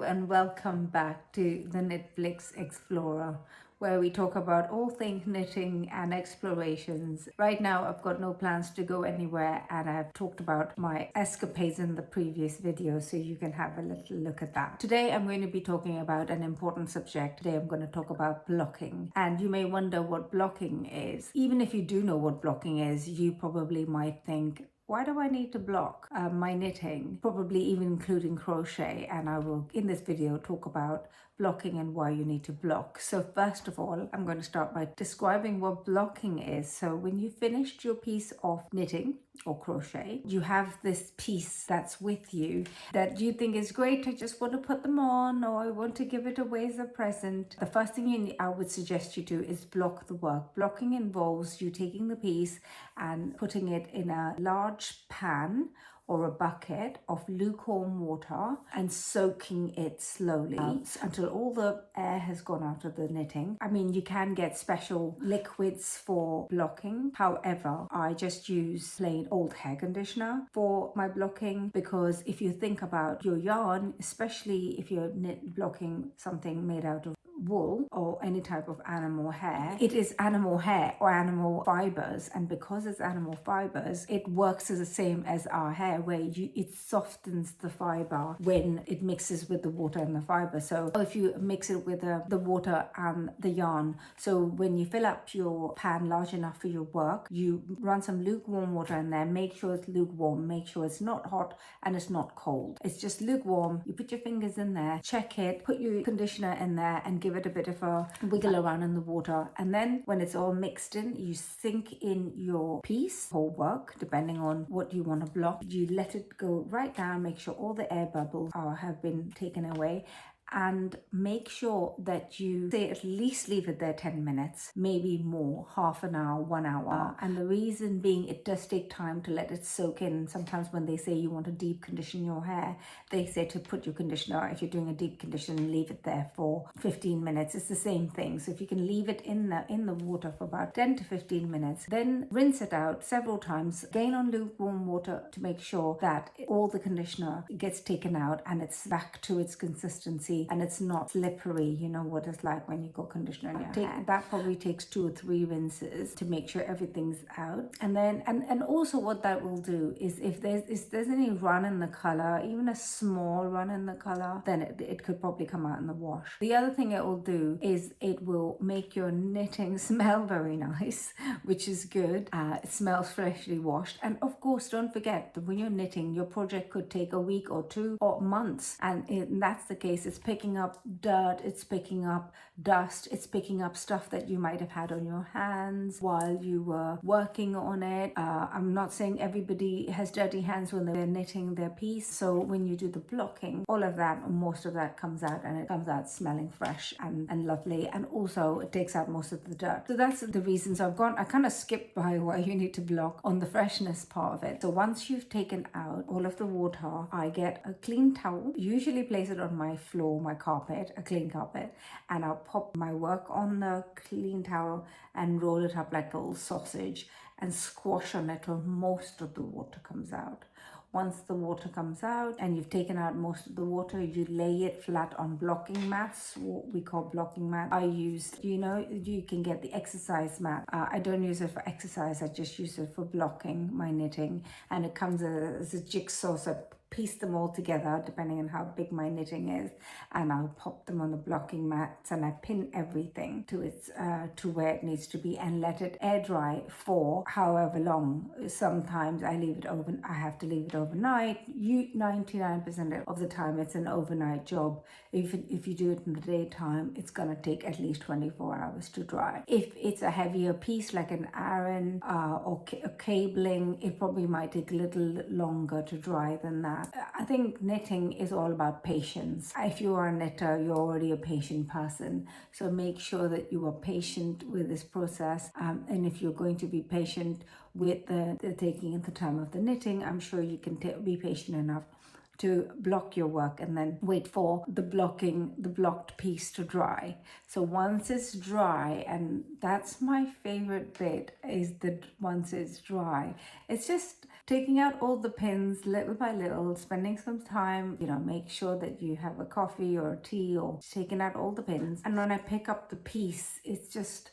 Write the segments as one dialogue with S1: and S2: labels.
S1: and welcome back to the Knitflix Explorer, where we talk about all things knitting and explorations. Right now I've got no plans to go anywhere, and I've talked about my escapades in the previous video, so you can have a little look at that. Today I'm going to be talking about an important subject. Today I'm going to talk about blocking, and you may wonder what blocking is. Even if you do know what blocking is, you probably might think, why do I need to block my knitting? Probably even including crochet, and I will in this video talk about blocking and why you need to block. So first of all, I'm going to start by describing what blocking is. So when you finished your piece of knitting or crochet, you have this piece that's with you that you think is great. I just want to put them on, or I want to give it away as a present. The first thing I would suggest you do is block the work. Blocking involves you taking the piece and putting it in a large pan or a bucket of lukewarm water and soaking it slowly until all the air has gone out of the knitting. I mean, you can get special liquids for blocking. However, I just use plain old hair conditioner for my blocking, because if you think about your yarn, especially if you're blocking something made out of wool or any type of animal hair, it is animal hair or animal fibers, and because it's animal fibers, it works as the same as our hair, where it softens the fiber when it mixes with the water and the fiber. So if you mix it with the water and the yarn, so when you fill up your pan large enough for your work, you run some lukewarm water in there. Make sure it's lukewarm, make sure it's not hot and it's not cold, it's just lukewarm. You put your fingers in there, check it, put your conditioner in there and give it a bit of a wiggle around in the water, and then when it's all mixed in, you sink in your piece or work depending on what you want to block. You let it go right down, make sure all the air bubbles have been taken away, and make sure that you say at least leave it there 10 minutes, maybe more, half an hour, 1 hour. And the reason being, it does take time to let it soak in. Sometimes when they say you want to deep condition your hair, they say to put your conditioner, if you're doing a deep condition, leave it there for 15 minutes. It's the same thing. So if you can leave it in the water for about 10 to 15 minutes, then rinse it out several times, again on lukewarm water, to make sure that all the conditioner gets taken out and it's back to its consistency and it's not slippery. You know what it's like when you got conditioner in your hair. That probably takes 2 or 3 rinses to make sure everything's out. And then and also what that will do is if there's any run in the color, even a small run in the color, then it could probably come out in the wash. The other thing it will do is it will make your knitting smell very nice, which is good. It smells freshly washed. And of course, don't forget that when you're knitting, your project could take a week or 2 or months, and that's the case, it's picking up dirt, it's picking up dust, it's picking up stuff that you might have had on your hands while you were working on it. I'm not saying everybody has dirty hands when they're knitting their piece, so when you do the blocking, all of that, or most of that, comes out, and it comes out smelling fresh and lovely, and also it takes out most of the dirt. So that's the reasons I kind of skipped by why you need to block on the freshness part of it. So once you've taken out all of the water, I get a clean towel, usually place it on my floor, my carpet, a clean carpet, and I'll pop my work on the clean towel and roll it up like a little sausage and squash on it till most of the water comes out. Once the water comes out and you've taken out most of the water, you lay it flat on blocking mats, what we call blocking mat. I use, you can get the exercise mat. I don't use it for exercise, I just use it for blocking my knitting, and it comes as a jigsaw, so piece them all together depending on how big my knitting is, and I'll pop them on the blocking mats, and I pin everything to its to where it needs to be, and let it air dry for however long. Sometimes I have to leave it overnight. 99% of the time it's an overnight job. If you do it in the daytime, it's gonna take at least 24 hours to dry. If it's a heavier piece like an Aran or a cabling, it probably might take a little longer to dry than that. I think knitting is all about patience. If you are a knitter, you're already a patient person, so make sure that you are patient with this process, and if you're going to be patient with the taking the time of the knitting, I'm sure you can be patient enough to block your work and then wait for the blocked piece to dry. So once it's dry, and that's my favorite bit, is that once it's dry, it's just taking out all the pins little by little, spending some time, make sure that you have a coffee or a tea, or taking out all the pins. And when I pick up the piece, it's just,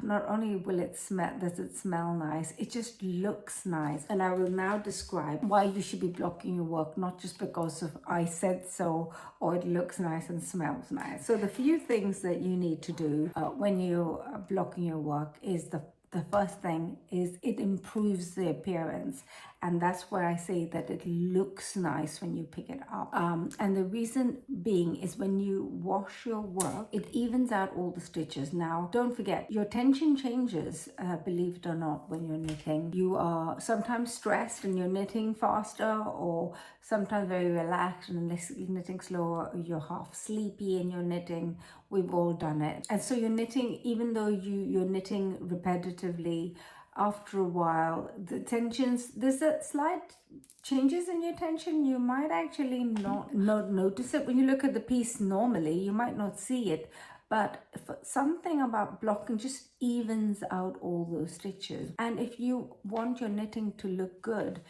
S1: not only does it smell nice, it just looks nice. And I will now describe why you should be blocking your work, not just because of I said so or it looks nice and smells nice. So the few things that you need to do when you're blocking your work is the first thing is it improves the appearance, and that's where I say that it looks nice when you pick it up. And the reason being is when you wash your work, it evens out all the stitches. Now, don't forget, your tension changes, believe it or not, when you're knitting. You are sometimes stressed and you're knitting faster, or sometimes very relaxed and knitting slower. You're half sleepy and you're knitting. We've all done it. And so you're knitting, even though you're knitting repetitively, after a while, the tensions, there's a slight changes in your tension. You might actually not notice it. When you look at the piece normally, you might not see it, but something about blocking just evens out all those stitches. And if you want your knitting to look good,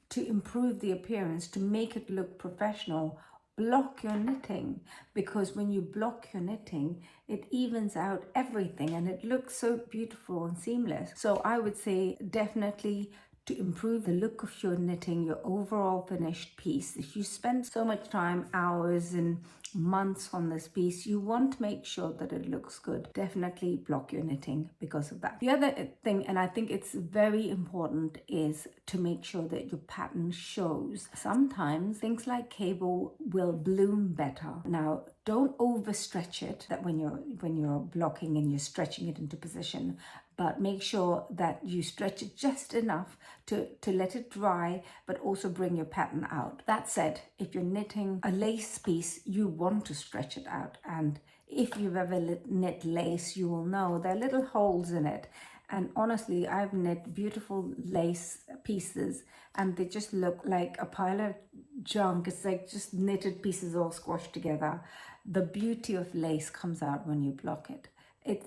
S1: to improve the appearance, to make it look professional, block your knitting, because when you block your knitting, it evens out everything and it looks so beautiful and seamless. So I would say definitely to improve the look of your knitting, your overall finished piece. If you spend so much time, hours and months on this piece, you want to make sure that it looks good. Definitely block your knitting because of that. The other thing, and I think it's very important, is to make sure that your pattern shows. Sometimes things like cable will bloom better. Now, don't overstretch it, that when you're blocking and you're stretching it into position, but make sure that you stretch it just enough to let it dry, but also bring your pattern out. That said, if you're knitting a lace piece, you want to stretch it out. And if you've ever knit lace, you will know there are little holes in it. And honestly, I've knit beautiful lace pieces and they just look like a pile of junk. It's like just knitted pieces all squashed together. The beauty of lace comes out when you block it.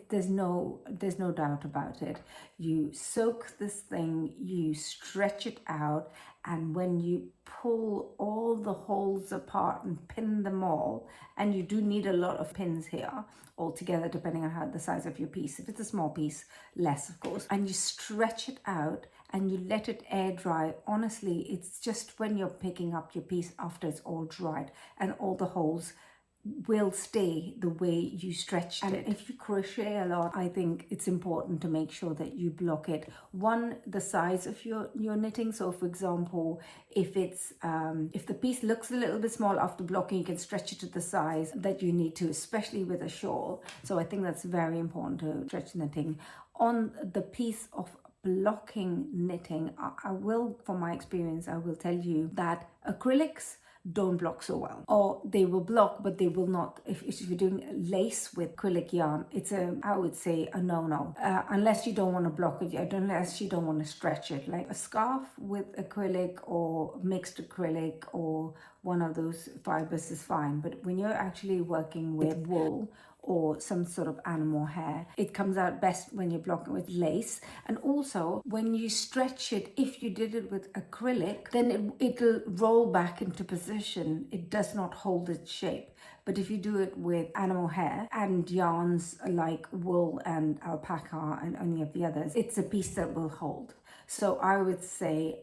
S1: There's no doubt about it. You soak this thing, you stretch it out, and when you pull all the holes apart and pin them all, and you do need a lot of pins here altogether, depending on how the size of your piece. If it's a small piece, less of course. And you stretch it out and you let it air dry. Honestly, it's just when you're picking up your piece after it's all dried and all the holes will stay the way you stretched it. And if you crochet a lot, I think it's important to make sure that you block it. One, the size of your knitting. So for example, if the piece looks a little bit small after blocking, you can stretch it to the size that you need to, especially with a shawl. So I think that's very important to stretch knitting. On the piece of blocking knitting, I will, from my experience, I will tell you that acrylics don't block so well, or they will block but they will not. If you're doing lace with acrylic yarn, it's I would say a no-no, unless you don't want to block it, unless you don't want to stretch it. Like a scarf with acrylic or mixed acrylic or one of those fibers is fine, but when you're actually working with wool or some sort of animal hair, it comes out best when you're blocking with lace. And also when you stretch it, if you did it with acrylic, then it'll roll back into position. It does not hold its shape. But if you do it with animal hair and yarns like wool and alpaca and any of the others, it's a piece that will hold. So I would say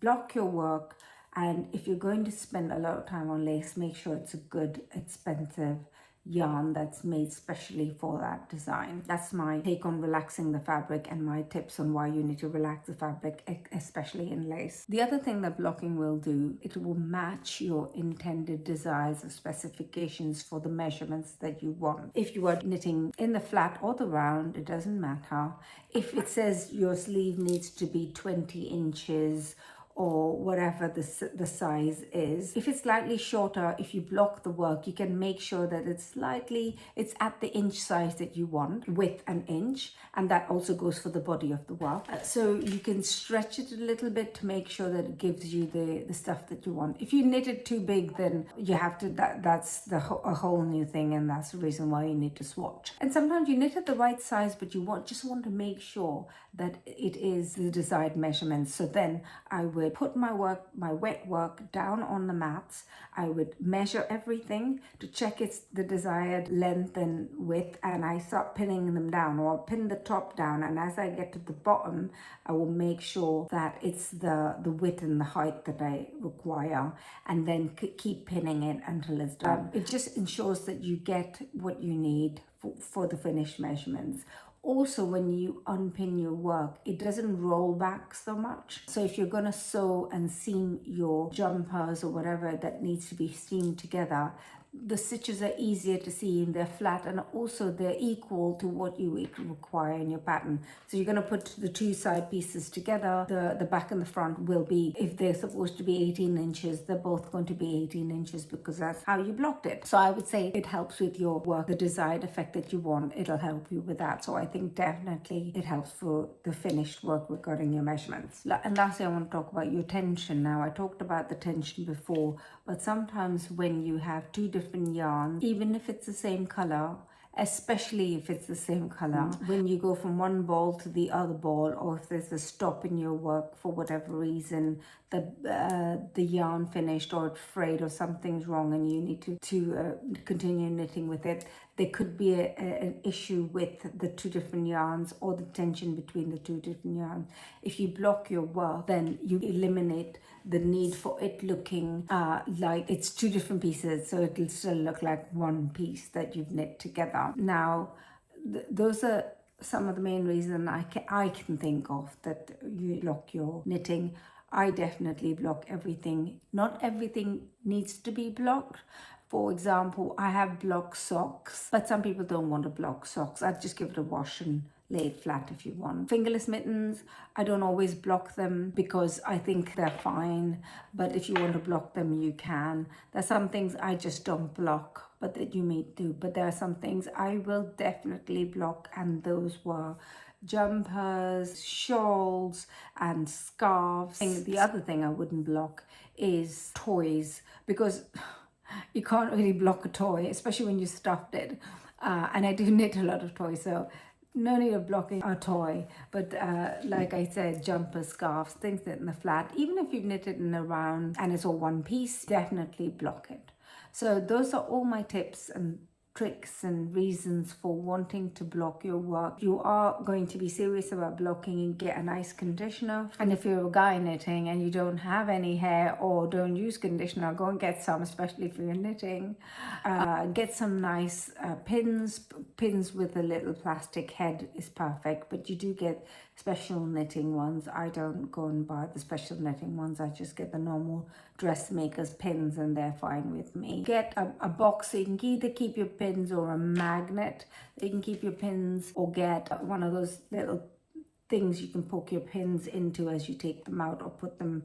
S1: block your work, and if you're going to spend a lot of time on lace, make sure it's a good, expensive yarn that's made specially for that design. That's my take on relaxing the fabric and my tips on why you need to relax the fabric, especially in lace. The other thing that blocking will do, it will match your intended desires or specifications for the measurements that you want. If you are knitting in the flat or the round, it doesn't matter. If it says your sleeve needs to be 20 inches or whatever the size is. If it's slightly shorter, if you block the work, you can make sure that it's at the inch size that you want, width an inch, and that also goes for the body of the work. So you can stretch it a little bit to make sure that it gives you the stuff that you want. If you knit it too big, then you have to, that's a whole new thing, and that's the reason why you need to swatch. And sometimes you knit at the right size, but you just want to make sure that it is the desired measurements. So then I would put my wet work down on the mats. I would measure everything to check it's the desired length and width, and I start pinning them down, or I'll pin the top down, and as I get to the bottom, I will make sure that it's the width and the height that I require, and then keep pinning it until it's done. It just ensures that you get what you need for the finished measurements. Also, when you unpin your work, it doesn't roll back so much. So if you're going to sew and seam your jumpers or whatever that needs to be seamed together, the stitches are easier to seam, they're flat, and also they're equal to what you require in your pattern. So you're going to put the two side pieces together. The back and the front will be, if they're supposed to be 18 inches, they're both going to be 18 inches because that's how you blocked it. So I would say it helps with your work, the desired effect that you want, it'll help you with that. So I think definitely it helps for the finished work regarding your measurements. And lastly, I want to talk about your tension. Now, I talked about the tension before, but sometimes when you have two different yarns, even if it's the same color, especially if it's the same color, when you go from one ball to the other ball, or if there's a stop in your work for whatever reason, the yarn finished or it's frayed or something's wrong and you need to continue knitting with it, there could be an issue with the two different yarns or the tension between the two different yarns. If you block your work, then you eliminate the need for it looking like it's two different pieces, so it'll still look like one piece that you've knit together. Now, those are some of the main reasons I can think of that you block your knitting. I definitely block everything. Not everything needs to be blocked. For example, I have block socks, but some people don't want to block socks. I'd just give it a wash and lay it flat if you want. Fingerless mittens, I don't always block them because I think they're fine, but if you want to block them, you can. There's some things I just don't block, but that you may do. But there are some things I will definitely block, and those were jumpers, shawls, and scarves. The other thing I wouldn't block is toys, because you can't really block a toy, especially when you stuffed it. And I do knit a lot of toys, so no need of blocking a toy. But like I said, jumpers, scarves, things that in the flat, even if you've knitted in a round and it's all one piece, definitely block it. So those are all my tips and tricks and reasons for wanting to block your work. You are going to be serious about blocking and get a nice conditioner. And if you're a guy knitting and you don't have any hair or don't use conditioner, go and get some, especially if you're knitting. Get some nice pins with a little plastic head is perfect, but you do get special knitting ones. I don't go and buy the special knitting ones. I just get the normal dressmaker's pins and they're fine with me. Get a box so you can either keep your pins or a magnet so you can keep your pins, or get one of those little things you can poke your pins into as you take them out or put them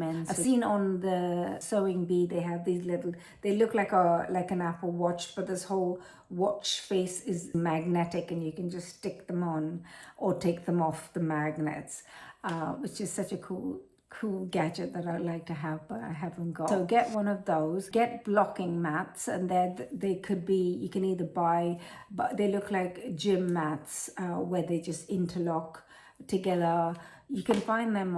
S1: in. I've seen on the sewing bee they have these little, they look like an Apple Watch, but this whole watch face is magnetic and you can just stick them on or take them off the magnets, which is such a cool gadget that I'd like to have, but I haven't got. So get one of those. Get blocking mats, and they could be, you can either buy, but they look like gym mats where they just interlock together. You can find them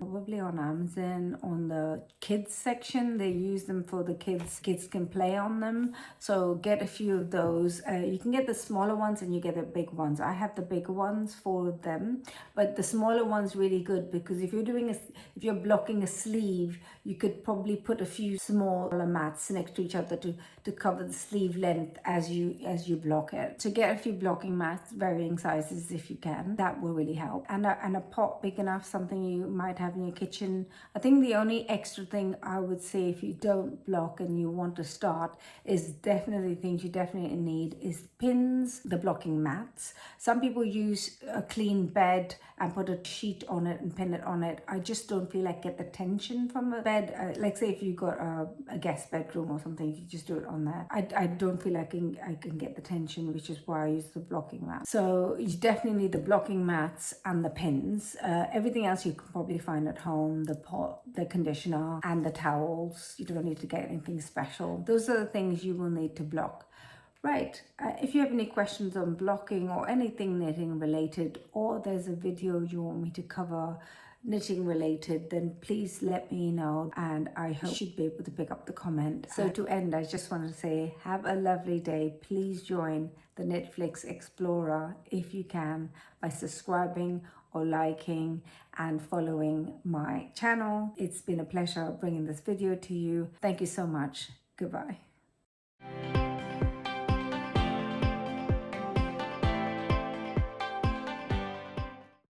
S1: probably on Amazon, on the kids section. They use them for the kids. Kids can play on them. So get a few of those. You can get the smaller ones and you get the big ones. I have the bigger ones for them, but the smaller one's really good because if you're blocking a sleeve, you could probably put a few smaller mats next to each other to cover the sleeve length as you block it. So get a few blocking mats, varying sizes if you can. That will really help. And a pot, big big enough, something you might have in your kitchen. I think the only extra thing I would say if you don't block and you want to start is definitely things you definitely need is pins, the blocking mats. Some people use a clean bed and put a sheet on it and pin it on it. I just don't feel like get the tension from a bed. Like say if you got a guest bedroom or something, you just do it on there. I don't feel like I can get the tension, which is why I use the blocking mat. So you definitely need the blocking mats and the pins. Everything else you can probably find at home, the pot, the conditioner and the towels. You don't need to get anything special. Those are the things you will need to block. Right, if you have any questions on blocking or anything knitting related, or there's a video you want me to cover knitting related, then please let me know, and I hope you should be able to pick up the comment. So to end, I just want to say have a lovely day. Please join the Knitflix Explorer if you can by subscribing or liking and following my channel. It's been a pleasure bringing this video to you. Thank you so much. Goodbye.